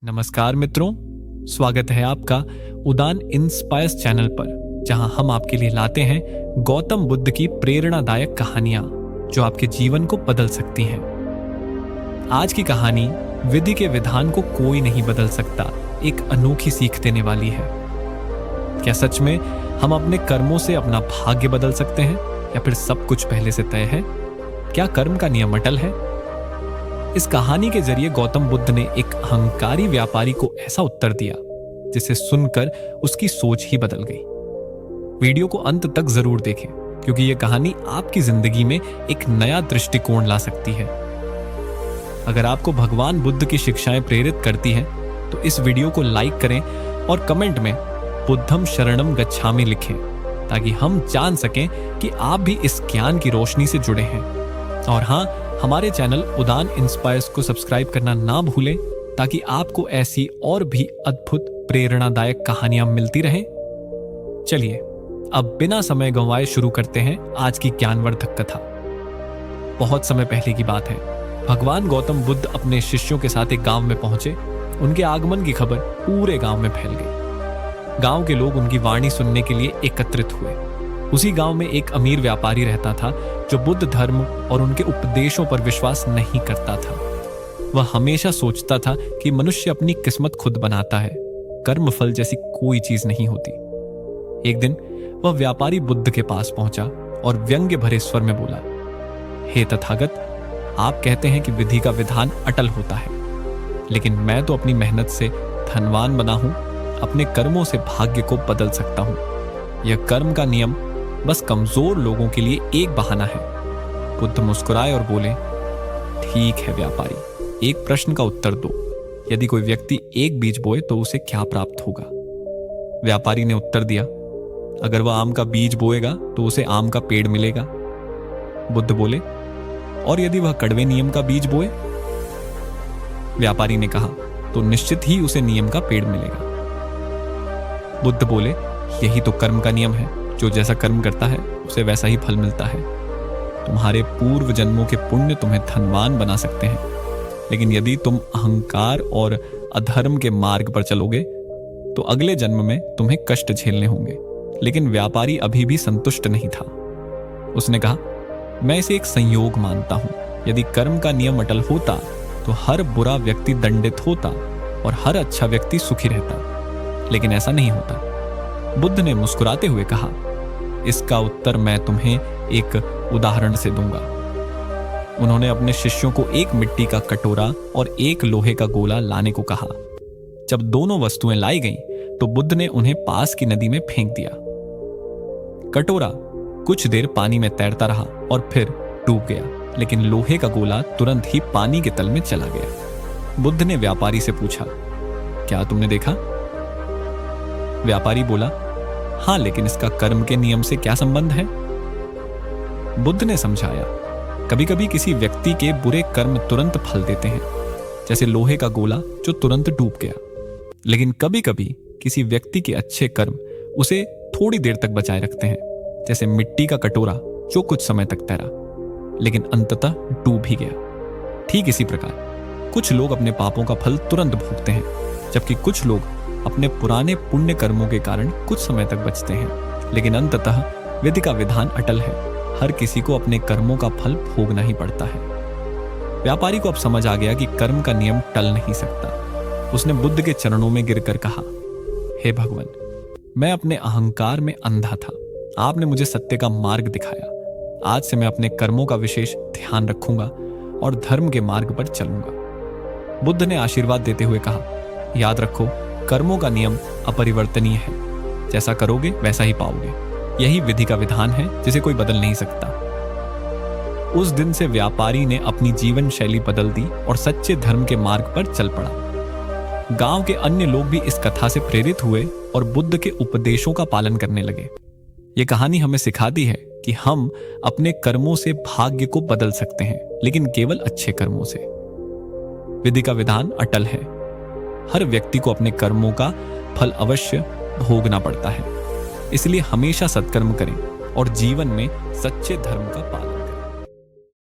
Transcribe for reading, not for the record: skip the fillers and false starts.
नमस्कार मित्रों, स्वागत है आपका उड़ान इंस्पायर्स चैनल पर, जहां हम आपके लिए लाते हैं गौतम बुद्ध की प्रेरणादायक कहानियां जो आपके जीवन को बदल सकती हैं। आज की कहानी विधि के विधान को कोई नहीं बदल सकता एक अनोखी सीख देने वाली है। क्या सच में हम अपने कर्मों से अपना भाग्य बदल सकते हैं या फिर सब कुछ पहले से तय है? क्या कर्म का नियम अटल है? इस कहानी के जरिए गौतम बुद्ध ने एक अहंकारी व्यापारी को ऐसा उत्तर दिया जिसे सुनकर उसकी सोच ही बदल गई। वीडियो को अंत तक जरूर देखें, क्योंकि यह कहानी आपकी जिंदगी में एक नया दृष्टिकोण ला सकती है। अगर आपको भगवान बुद्ध की शिक्षाएं प्रेरित करती हैं, तो इस वीडियो को लाइक करें और कमेंट में बुद्धम शरणम गच्छामि लिखें, ताकि हम जान सकें कि आप भी इस ज्ञान की रोशनी से जुड़े हैं। और हाँ, हमारे चैनल उड़ान इंस्पायर्स को सब्सक्राइब करना ना भूलें, ताकि आपको ऐसी और भी अद्भुत प्रेरणादायक कहानियां मिलती रहें। चलिए अब बिना समय गंवाए शुरू करते हैं आज की ज्ञानवर्धक कथा। बहुत समय पहले की बात है। भगवान गौतम बुद्ध अपने शिष्यों के साथ एक गांव में पहुंचे। उनके आगमन की खबर पूरे गांव में फैल गई। गांव के लोग उनकी वाणी सुनने के लिए एकत्रित हुए। उसी गांव में एक अमीर व्यापारी रहता था जो बुद्ध धर्म और उनके उपदेशों पर विश्वास नहीं करता था। वह हमेशा सोचता था कि मनुष्य अपनी किस्मत खुद बनाता है, कर्म फल जैसी कोई चीज नहीं होती। एक दिन वह व्यापारी बुद्ध के पास पहुंचा और व्यंग्य भरे स्वर में बोला, हे तथागत, आप कहते हैं कि विधि का विधान अटल होता है, लेकिन मैं तो अपनी मेहनत से धनवान बना हूं, अपने कर्मों से भाग्य को बदल सकता हूं। यह कर्म का नियम बस कमजोर लोगों के लिए एक बहाना है। बुद्ध मुस्कुराए और बोले, ठीक है व्यापारी, एक प्रश्न का उत्तर दो। यदि कोई व्यक्ति एक बीज बोए तो उसे क्या प्राप्त होगा? व्यापारी ने उत्तर दिया, अगर वह आम का बीज बोएगा तो उसे आम का पेड़ मिलेगा। बुद्ध बोले, और यदि वह कड़वे नियम का बीज बोए? व्यापारी ने कहा, तो निश्चित ही उसे नियम का पेड़ मिलेगा। बुद्ध बोले, यही तो कर्म का नियम है, जो जैसा कर्म करता है उसे वैसा ही फल मिलता है। तुम्हारे पूर्व जन्मों के पुण्य तुम्हें धनवान बना सकते हैं, लेकिन यदि तुम अहंकार और अधर्म के मार्ग पर चलोगे तो अगले जन्म में तुम्हें कष्ट झेलने होंगे। लेकिन व्यापारी अभी भी संतुष्ट नहीं था। उसने कहा, मैं इसे एक संयोग मानता हूं। यदि कर्म का नियम अटल होता तो हर बुरा व्यक्ति दंडित होता और हर अच्छा व्यक्ति सुखी रहता, लेकिन ऐसा नहीं होता। बुद्ध ने मुस्कुराते हुए कहा, इसका उत्तर मैं तुम्हें एक उदाहरण से दूंगा। उन्होंने अपने शिष्यों को एक मिट्टी का कटोरा और एक लोहे का गोला लाने को कहा। जब दोनों वस्तुएं लाई गईं, तो बुद्ध ने उन्हें पास की नदी में फेंक दिया। कटोरा कुछ देर पानी में तैरता रहा और फिर डूब गया, लेकिन लोहे का गोला तुरंत ही पानी के तल में चला गया। बुद्ध ने व्यापारी से पूछा, क्या तुमने देखा? व्यापारी बोला, हाँ, लेकिन इसका कर्म के नियम से क्या संबंध है? बुद्ध ने समझाया, कभी कभी किसी व्यक्ति के बुरे कर्म तुरंत फल देते हैं, जैसे लोहे का गोला जो तुरंत डूब गया। लेकिन कभी कभी किसी व्यक्ति के अच्छे कर्म उसे थोड़ी देर तक बचाए रखते हैं, जैसे मिट्टी का कटोरा जो कुछ समय तक तैरा लेकिन अंततः डूब ही गया। ठीक इसी प्रकार कुछ लोग अपने पापों का फल तुरंत भोगते हैं, जबकि कुछ लोग अपने पुराने पुण्य कर्मों के कारण कुछ समय तक बचते हैं। लेकिन अंततः विधि का विधान अटल है। हर किसी को अपने कर्मों का फल भोगना ही पड़ता है। व्यापारी को अब समझ आ गया कि कर्म का नियम टल नहीं सकता। उसने बुद्ध के चरणों में गिरकर कहा, हे भगवान, मैं अपने अहंकार में अंधा था। आपने मुझे सत्य का मार्ग दिखाया। आज से मैं अपने कर्मों का विशेष ध्यान रखूंगा और धर्म के मार्ग पर चलूंगा। बुद्ध ने आशीर्वाद देते हुए कहा, याद रखो, कर्मों का नियम अपरिवर्तनीय है। जैसा करोगे वैसा ही पाओगे। यही विधि का विधान है जिसे कोई बदल नहीं सकता। उस दिन से व्यापारी ने अपनी जीवन शैली बदल दी और सच्चे धर्म के मार्ग पर चल पड़ा। गांव के अन्य लोग भी इस कथा से प्रेरित हुए और बुद्ध के उपदेशों का पालन करने लगे। यह कहानी हमें सिखाती है कि हम अपने कर्मों से भाग्य को बदल सकते हैं, लेकिन केवल अच्छे कर्मों से। विधि का विधान अटल है। हर व्यक्ति को अपने कर्मों का फल अवश्य भोगना पड़ता है। इसलिए हमेशा सत्कर्म करें और जीवन में सच्चे धर्म का पालन